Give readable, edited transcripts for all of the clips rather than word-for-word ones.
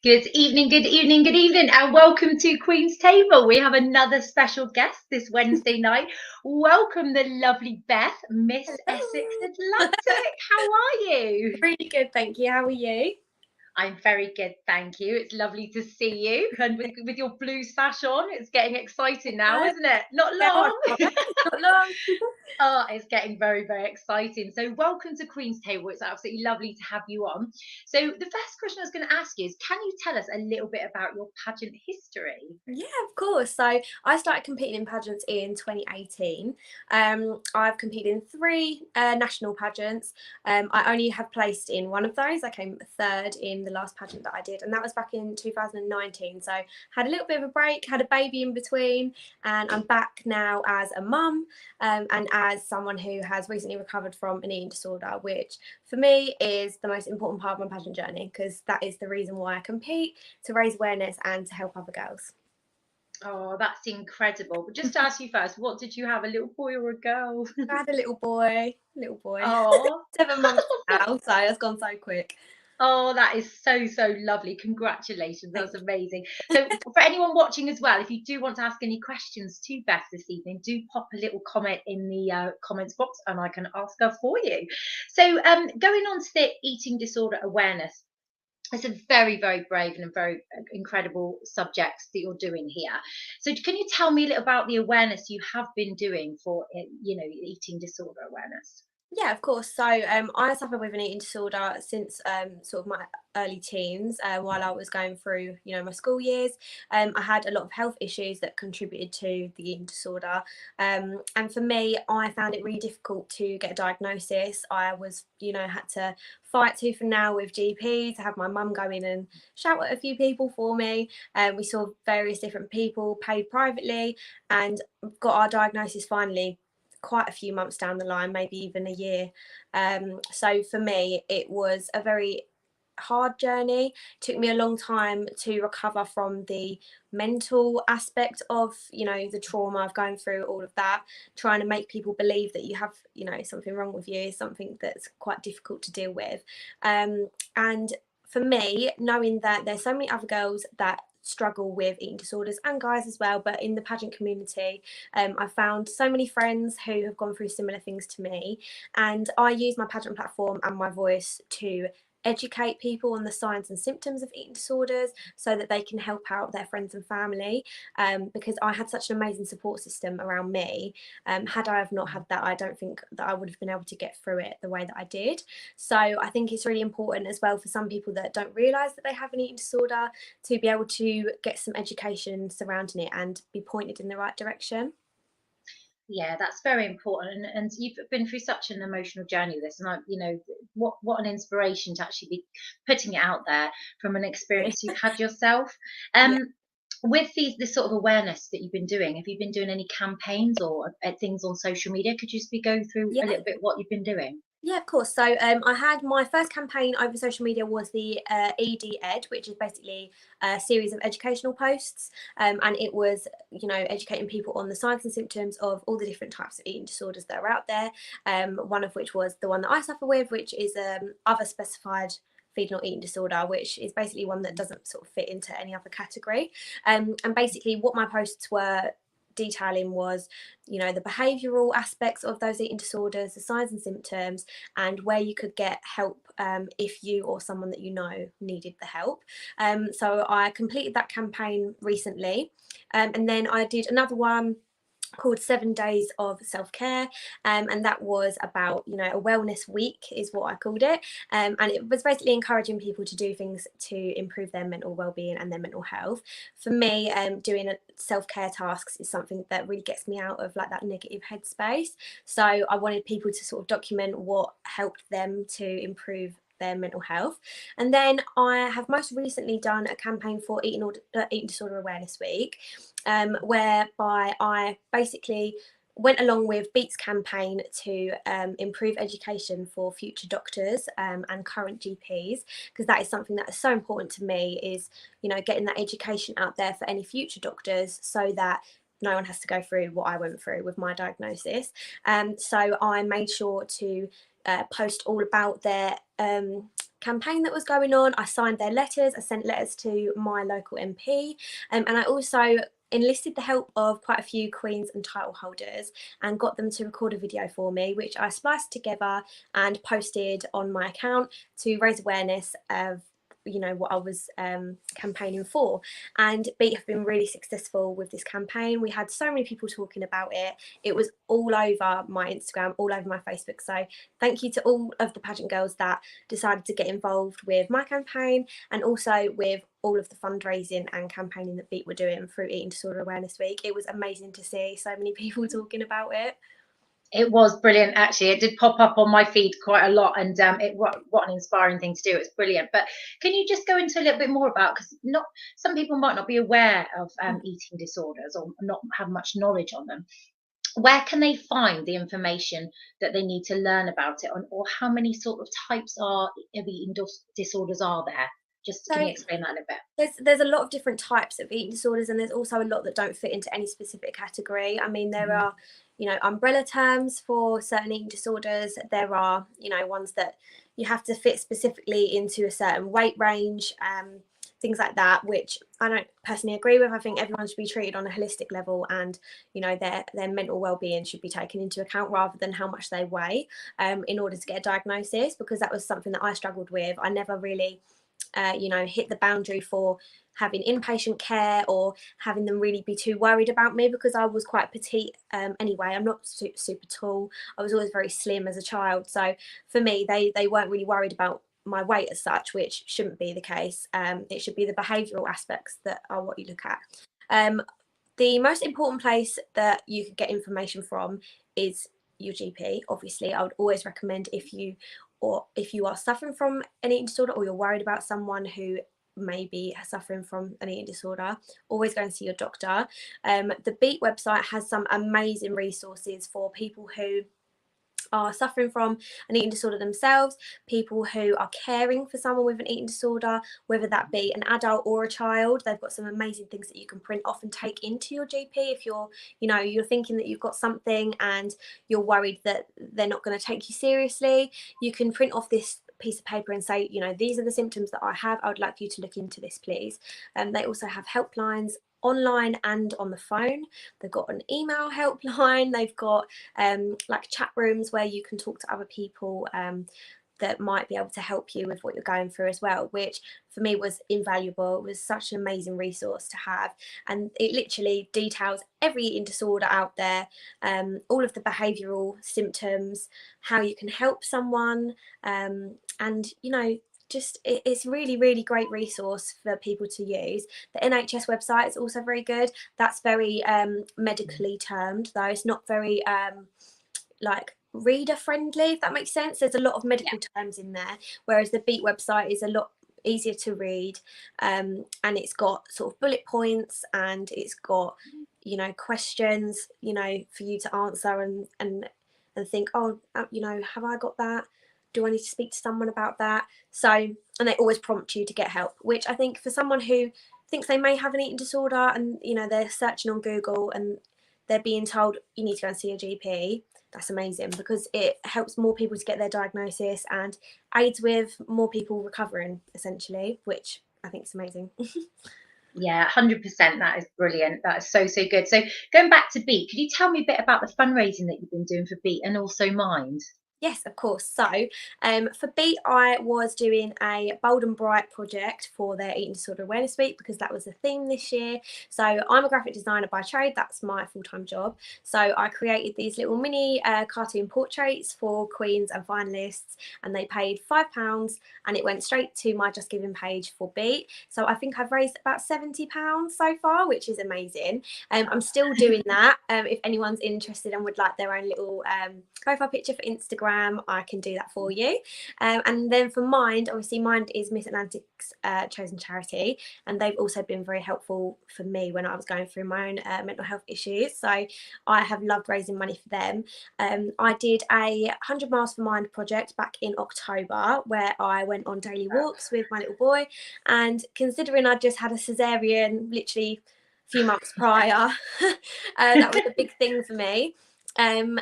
Good evening, good evening, good evening, and welcome to Queen's Table. We have another special guest this Wednesday night. Welcome the lovely Beth, Miss Essex Atlantic. How are you? Really good, thank you. How are you? I'm very good, thank you. It's lovely to see you. And with your blue sash on, it's getting exciting now, isn't it? Not long. Not long. Oh, it's getting very, very exciting. So, welcome to Queen's Table. It's absolutely lovely to have you on. So, the first question I was going to ask you is, can you tell us a little bit about your pageant history? Yeah, of course. So I started competing in pageants in 2018. I've competed in three national pageants. I only have placed in one of those. I came third in the last pageant that I did, and that was back in 2019. So had a little bit of a break, had a baby in between, and I'm back now as a mum and as someone who has recently recovered from an eating disorder, which for me is the most important part of my pageant journey, because that is the reason why I compete, to raise awareness and to help other girls. Oh, that's incredible. But just to ask you first, what did you have, a little boy or a girl? I had a little boy, Oh, 7 months now, so it's gone so quick. oh, that is so, so lovely. Congratulations. That's amazing. So, for anyone watching as well, if you do want to ask any questions to Beth this evening, do pop a little comment in the comments box and I can ask her for you. So, going on to the eating disorder awareness, it's a very, very brave and a very incredible subject that you're doing here. So, can you tell me a little about the awareness you have been doing for, eating disorder awareness? Yeah, of course. So I suffer with an eating disorder since sort of my early teens, while I was going through, my school years. I had a lot of health issues that contributed to the eating disorder. And for me, I found it really difficult to get a diagnosis. I was, had to fight tooth and nail with GPs, to have my mum go in and shout at a few people for me. We saw various different people, paid privately, and got our diagnosis finally quite a few months down the line, maybe even a year. So for me, it was a very hard journey. It took me a long time to recover from the mental aspect of, the trauma of going through all of that, trying to make people believe that you have, something wrong with you, something that's quite difficult to deal with. And for me, knowing that there's so many other girls that struggle with eating disorders, and guys as well, but in the pageant community, I've found so many friends who have gone through similar things to me, and I use my pageant platform and my voice to educate people on the signs and symptoms of eating disorders, so that they can help out their friends and family, because I had such an amazing support system around me. Had I have not had that, I don't think that I would have been able to get through it the way that I did. So I think it's really important as well for some people that don't realise that they have an eating disorder, to be able to get some education surrounding it and be pointed in the right direction. Yeah, that's very important, and you've been through such an emotional journey with this, and what an inspiration to actually be putting it out there from an experience you've had yourself. Yeah. With this sort of awareness that you've been doing, have you been doing any campaigns or things on social media? Could you just go through Yeah. a little bit what you've been doing? Yeah, of course. So I had my first campaign over social media was the ED Ed, which is basically a series of educational posts. And it was, educating people on the signs and symptoms of all the different types of eating disorders that are out there. One of which was the one that I suffer with, which is other specified feeding or eating disorder, which is basically one that doesn't sort of fit into any other category. And basically what my posts were detailing was, the behavioural aspects of those eating disorders, the signs and symptoms, and where you could get help if you or someone that you know needed the help. So I completed that campaign recently, and then I did another one called 7 Days of Self-Care, and that was about, a wellness week is what I called it, and it was basically encouraging people to do things to improve their mental well-being and their mental health. For me, doing self-care tasks is something that really gets me out of like that negative headspace, so I wanted people to sort of document what helped them to improve their mental health. And then I have most recently done a campaign for Eating Disorder Awareness Week, whereby I basically went along with Beat's campaign to improve education for future doctors and current GPs, because that is something that is so important to me, is, getting that education out there for any future doctors, so that no one has to go through what I went through with my diagnosis. So I made sure to post all about their campaign that was going on. I signed their letters, I sent letters to my local MP, and I also enlisted the help of quite a few queens and title holders and got them to record a video for me, which I spliced together and posted on my account to raise awareness of, you know, what I was campaigning for. And Beat have been really successful with this campaign. We had so many people talking about it. It was all over my Instagram, all over my Facebook. So thank you to all of the pageant girls that decided to get involved with my campaign, and also with all of the fundraising and campaigning that Beat were doing through Eating Disorder Awareness Week. It was amazing to see so many people talking about it. It was brilliant, actually. It did pop up on my feed quite a lot, and what an inspiring thing to do. It's brilliant. But can you just go into a little bit more about, because not some people might not be aware of eating disorders or not have much knowledge on them. Where can they find the information that they need to learn about it, or how many sort of types of eating disorders are there? Just can you explain that a little bit? There's a lot of different types of eating disorders, and there's also a lot that don't fit into any specific category. I mean, there are, you know, umbrella terms for certain eating disorders. There are, you know, ones that you have to fit specifically into a certain weight range, things like that, which I don't personally agree with. I think everyone should be treated on a holistic level, and, you know, their mental well-being should be taken into account rather than how much they weigh, in order to get a diagnosis, because that was something that I struggled with. I never really you know, hit the boundary for having inpatient care or having them really be too worried about me, because I was quite petite anyway. I'm not super tall. I was always very slim as a child. So for me, they weren't really worried about my weight as such, which shouldn't be the case. It should be the behavioural aspects that are what you look at. The most important place that you could get information from is your GP. Obviously, I would always recommend, if you are suffering from an eating disorder, or you're worried about someone who may be suffering from an eating disorder, always go and see your doctor. The Beat website has some amazing resources for people who are suffering from an eating disorder themselves, people who are caring for someone with an eating disorder, whether that be an adult or a child. They've got some amazing things that you can print off and take into your GP if you're, you know, you're thinking that you've got something and you're worried that they're not going to take you seriously. You can print off this piece of paper and say, you know, these are the symptoms that I have. I would like you to look into this, please. They also have helplines online and on the phone. They've got an email helpline. They've got like chat rooms where you can talk to other people that might be able to help you with what you're going through as well, which for me was invaluable. It was such an amazing resource to have, and it literally details every eating disorder out there, all of the behavioural symptoms, how you can help someone, and, you know, just it's really, really great resource for people to use. The NHS website is also very good. That's very medically termed, though. It's not very like reader friendly, if that makes sense. There's a lot of medical terms in there, whereas the Beat website is a lot easier to read, and it's got sort of bullet points, and it's got, you know, questions, you know, for you to answer and think, oh, you know, have I got that? Do I need to speak to someone about that? So, and they always prompt you to get help, which I think for someone who thinks they may have an eating disorder, and, you know, they're searching on Google and they're being told you need to go and see a GP, that's amazing, because it helps more people to get their diagnosis and aids with more people recovering, essentially, which I think is amazing. Yeah, 100%. That is brilliant. That is so good. So going back to Beat, could you tell me a bit about the fundraising that you've been doing for Beat and also Mind? Yes, of course. So for Beat, I was doing a Bold and Bright project for their Eating Disorder Awareness Week, because that was the theme this year. So I'm a graphic designer by trade. That's my full-time job. So I created these little mini cartoon portraits for queens and finalists, and they paid £5, and it went straight to my Just Giving page for Beat. So I think I've raised about £70 so far, which is amazing. I'm still doing that. If anyone's interested and would like their own little profile picture for Instagram, I can do that for you. And then for Mind, obviously Mind is Miss Atlantic's chosen charity, and they've also been very helpful for me when I was going through my own mental health issues. So I have loved raising money for them. I did a 100 Miles for Mind project back in October, where I went on daily walks with my little boy, and considering I just had a cesarean literally a few months prior, that was a big thing for me. And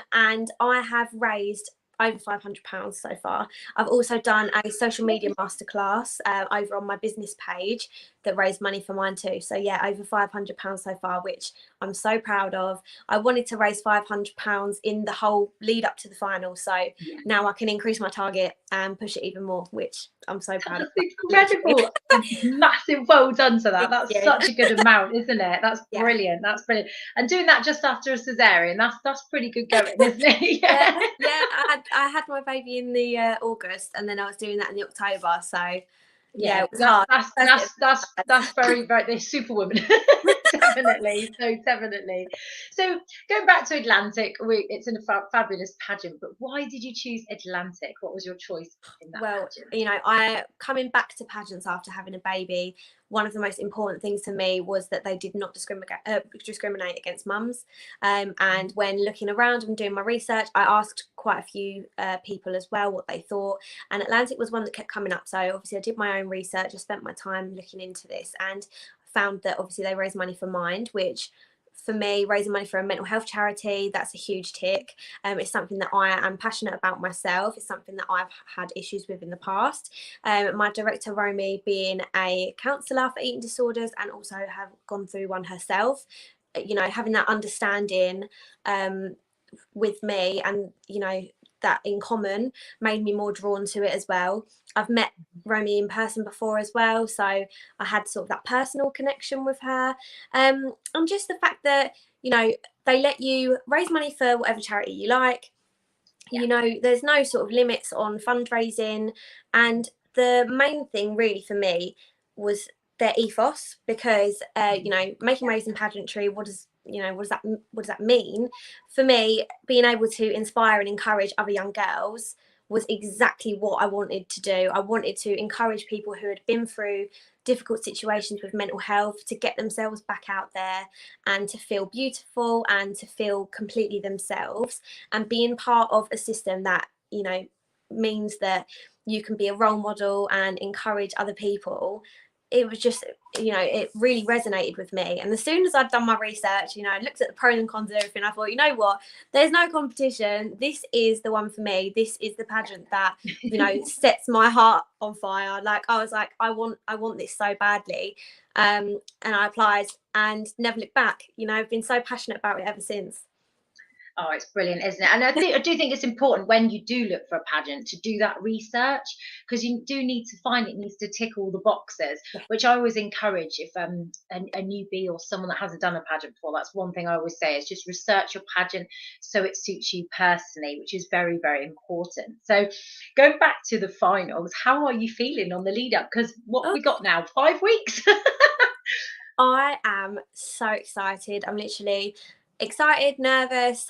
I have raised over £500 so far. I've also done a social media masterclass over on my business page that raised money for mine too. So yeah, over £500 so far, which I'm so proud of. I wanted to raise £500 in the whole lead up to the final, so now I can increase my target and push it even more, which I'm so proud of. That's incredible. Massive well done to that. That's such a good amount, isn't it? That's brilliant. That's brilliant. And doing that just after a cesarean, that's pretty good going, isn't it? Yeah. I had my baby in the August, and then I was doing that in the October. So yeah, it was hard. That's very, very superwoman. Definitely. So definitely. So going back to Atlantic, it's in a fabulous pageant, but why did you choose Atlantic? What was your choice in that pageant? You know, I coming back to pageants after having a baby, one of the most important things to me was that they did not discriminate against mums. And when looking around and doing my research, I asked quite a few people as well what they thought, and Atlantic was one that kept coming up. So obviously I did my own research, I spent my time looking into this, and found that obviously they raise money for Mind, which for me, raising money for a mental health charity, that's a huge tick. It's something that I am passionate about myself. It's something that I've had issues with in the past. My director, Romy, being a counsellor for eating disorders and also have gone through one herself, you know, having that understanding with me and, you know, that in common made me more drawn to it as well. I've met Romy in person before as well, so I had sort of that personal connection with her. And just the fact that, you know, they let you raise money for whatever charity you like. You know, there's no sort of limits on fundraising, and the main thing really for me was their ethos, because you know, making waves in pageantry, what does that mean? For me, being able to inspire and encourage other young girls was exactly what I wanted to do. I wanted to encourage people who had been through difficult situations with mental health to get themselves back out there and to feel beautiful and to feel completely themselves, and being part of a system that, you know, means that you can be a role model and encourage other people. It was just, you know, it really resonated with me. And as soon as I'd done my research, you know, I looked at the pros and cons and everything, I thought, you know what, there's no competition. This is the one for me. This is the pageant that, you know, sets my heart on fire. Like, I was like, I want this so badly. And I applied and never looked back. You know, I've been so passionate about it ever since. Oh, it's brilliant, isn't it? And I do think it's important when you do look for a pageant to do that research, because you do need to find it needs to tick all the boxes, which I always encourage if a newbie or someone that hasn't done a pageant before. That's one thing I always say, is just research your pageant so it suits you personally, which is very, very important. So going back to the finals, how are you feeling on the lead up? Because what we got now, 5 weeks? I am so excited. I'm literally excited, nervous,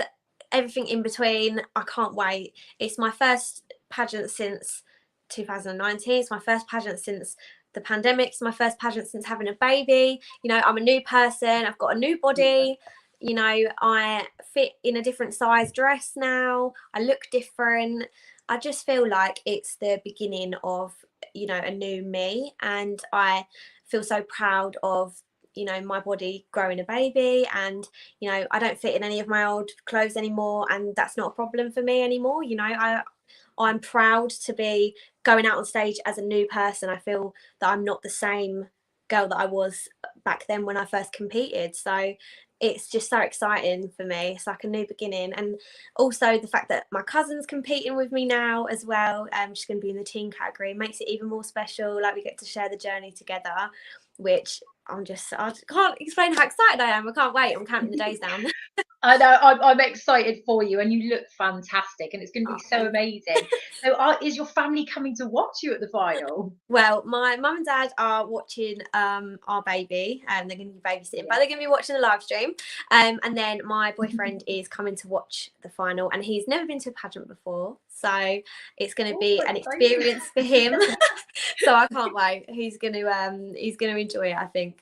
everything in between. I can't wait. It's my first pageant since 2019. It's my first pageant since the pandemic. It's my first pageant since having a baby. You know, I'm a new person. I've got a new body. You know, I fit in a different size dress now. I look different. I just feel like it's the beginning of, you know, a new me. And I feel so proud of, you know, my body growing a baby, and, you know, I don't fit in any of my old clothes anymore, and that's not a problem for me anymore. You know, I'm proud to be going out on stage as a new person. I feel that I'm not the same girl that I was back then when I first competed. So it's just so exciting for me. It's like a new beginning. And also the fact that my cousin's competing with me now as well, she's going to be in the teen category, makes it even more special. Like, we get to share the journey together, which I can't explain how excited I am. I can't wait. I'm counting the days down. I know, I'm excited for you, and you look fantastic, and it's going to be so amazing. So is your family coming to watch you at the final? Well, my mum and dad are watching our baby, and they're going to be babysitting, but they're going to be watching the live stream. And then my boyfriend is coming to watch the final, and he's never been to a pageant before, so it's going to be an experience for him. So I can't wait. He's going to enjoy it, I think.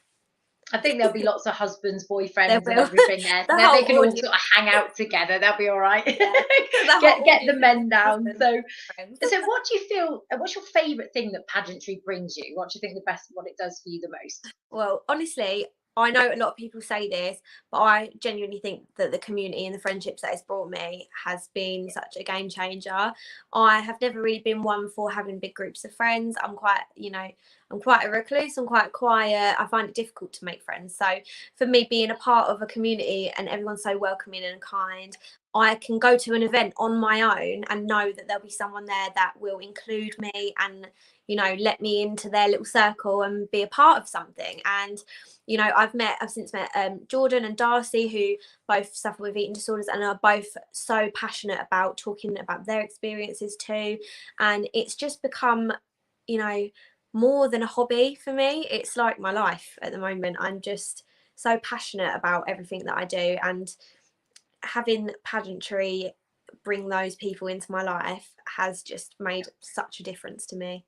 I think there'll be lots of husbands, boyfriends, and everything there. They can all sort of hang out together. That'll be all right. Yeah. get the men down. So what do you feel? What's your favourite thing that pageantry brings you? What do you think what it does for you the most? Well, honestly, I know a lot of people say this, but I genuinely think that the community and the friendships that it's brought me has been such a game changer. I have never really been one for having big groups of friends. I'm quite a recluse. I'm quite quiet. I find it difficult to make friends. So for me, being a part of a community and everyone's so welcoming and kind, I can go to an event on my own and know that there'll be someone there that will include me and, let me into their little circle and be a part of something. And, I've since met Jordan and Darcy, who both suffer with eating disorders and are both so passionate about talking about their experiences too. And it's just become, more than a hobby for me. It's like my life at the moment. I'm just so passionate about everything that I do, and having pageantry bring those people into my life has just made such a difference to me.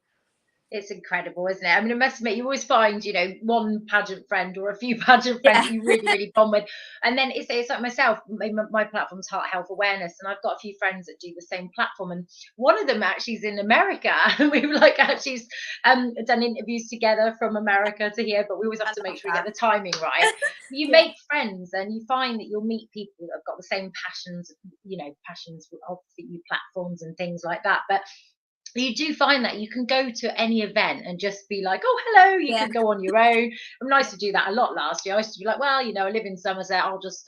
It's incredible, isn't it? I mean, I must admit, you always find, one pageant friend or a few pageant friends that you really, really bond with. And then it's like myself, my platform's Heart Health Awareness, and I've got a few friends that do the same platform. And one of them actually is in America. And we've actually done interviews together from America to here, but we always have to make sure we get the timing right. You make friends and you find that you'll meet people that have got the same passions, passions obviously you platforms and things like that. But you do find that you can go to any event and just be like, oh, hello, you can go on your own. I'm nice to do that a lot last year. I used to be like, well, I live in Somerset, I'll just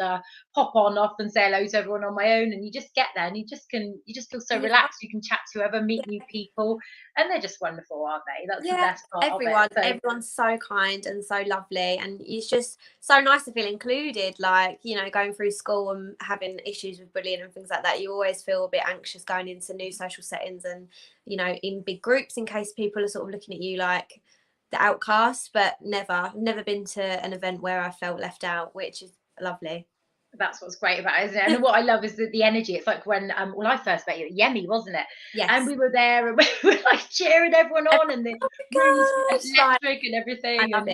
pop on off and say hello to everyone on my own. And you just get there and you just feel so relaxed. You can chat to whoever, meet new people, and they're just wonderful, aren't they? That's the best part of it. So, everyone's so kind and so lovely, and it's just so nice to feel included. Like, going through school and having issues with bullying and things like that, you always feel a bit anxious going into new social settings and, in big groups, in case people are sort of looking at you like the outcast. But never been to an event where I felt left out, which is lovely. That's what's great about it, isn't it? And what I love is the energy. It's like when I first met you at Yemi, wasn't it? Yes. And we were there and we were cheering everyone on, and the rooms were electric and everything. And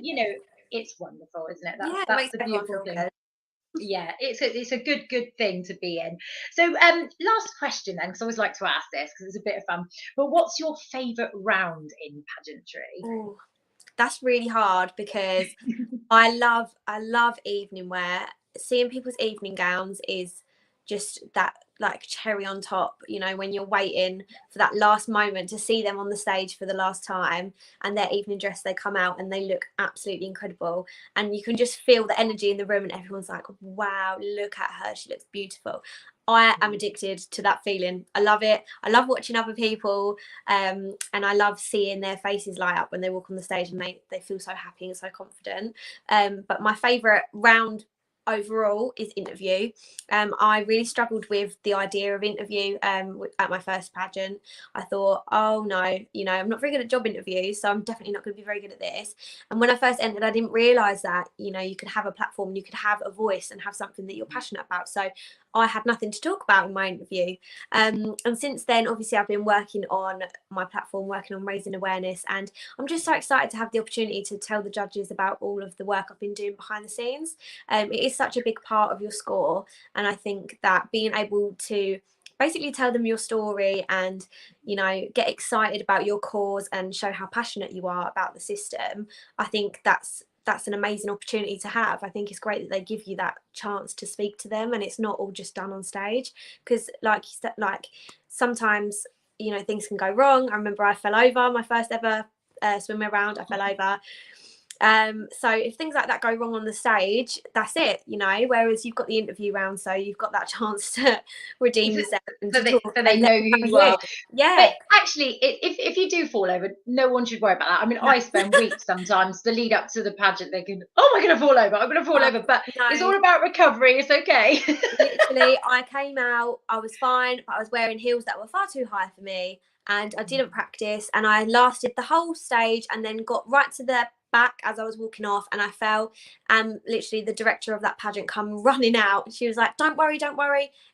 it's wonderful, isn't it? That's the beautiful thing. Good. Yeah, it's a good thing to be in. So last question then, because I always like to ask this because it's a bit of fun. But what's your favourite round in pageantry? Ooh, that's really hard because I love evening wear. Seeing people's evening gowns is just that cherry on top, when you're waiting for that last moment to see them on the stage for the last time, and their evening dress, they come out and they look absolutely incredible, and you can just feel the energy in the room and everyone's like, wow, look at her, she looks beautiful. I am addicted to that feeling. I love it. I love watching other people, and I love seeing their faces light up when they walk on the stage and they feel so happy and so confident. But my favourite round overall is interview. I really struggled with the idea of interview at my first pageant. I thought, oh no, I'm not very good at job interviews, so I'm definitely not going to be very good at this. And when I first entered, I didn't realise that you could have a platform, you could have a voice and have something that you're passionate about. So I had nothing to talk about in my interview. And since then, obviously, I've been working on my platform, working on raising awareness. And I'm just so excited to have the opportunity to tell the judges about all of the work I've been doing behind the scenes. It is such a big part of your score. And I think that being able to basically tell them your story and, get excited about your cause and show how passionate you are about the system, I think that's an amazing opportunity to have. I think it's great that they give you that chance to speak to them and it's not all just done on stage, because like you said, sometimes things can go wrong. I remember I fell over my first ever swimming round. I fell over. So if things like that go wrong on the stage, that's it, whereas you've got the interview round, so you've got that chance to redeem yourself and so they know who you are. Yeah, but actually if you do fall over, no one should worry about that. I mean, I spend weeks sometimes the lead up to the pageant thinking, oh, I'm gonna fall over, but it's all about recovery. It's okay. Literally, I came out, I was fine, but I was wearing heels that were far too high for me, and I didn't practice, and I lasted the whole stage and then got right to the back as I was walking off and I fell, and literally the director of that pageant come running out. She was like, don't worry,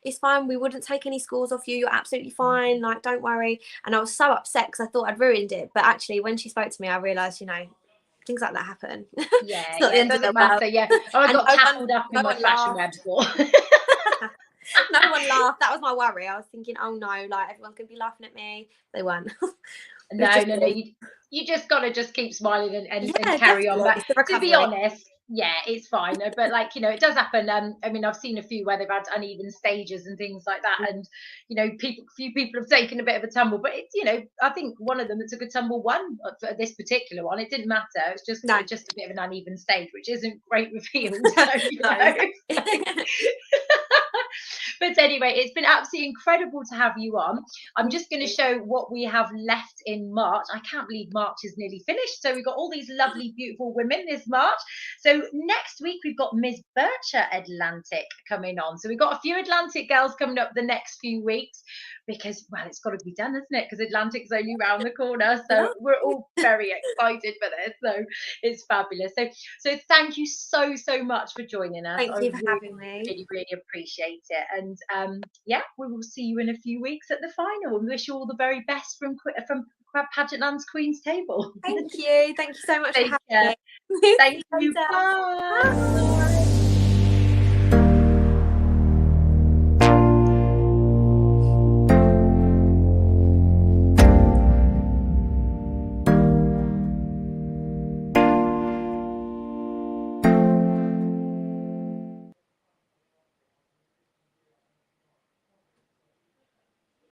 it's fine, we wouldn't take any scores off you, you're absolutely fine, don't worry. And I was so upset because I thought I'd ruined it, but actually when she spoke to me I realised things like that happen. Yeah, it doesn't matter. I got tackled up in my fashion wear before. No one laughed. That was my worry. I was thinking, oh no, everyone's gonna be laughing at me. They weren't. No. You just gotta keep smiling and carry on. But to be honest, Yeah, it's fine. But like, it does happen. I mean, I've seen a few where they've had uneven stages and things like that. And, few people have taken a bit of a tumble, but it's, I think one of them that took a tumble won for this particular one. It didn't matter. It's just, No. just a bit of an uneven stage, which isn't great revealed. So, No. But anyway, it's been absolutely incredible to have you on. I'm just going to show what we have left in March. I can't believe March is nearly finished. So we've got all these lovely, beautiful women this March. So next week, we've got Miss Atlantic coming on. So we've got a few Atlantic girls coming up the next few weeks because, well, it's got to be done, isn't it? Because Atlantic's only round the corner. So we're all very excited for this. So it's fabulous. So thank you so much for joining us. Thank you for having me. Really appreciate it. And yeah, we will see you in a few weeks at the final, and wish you all the very best from Pageantland's Queen's Table. Thank you so much for having me. Thank you. Bye.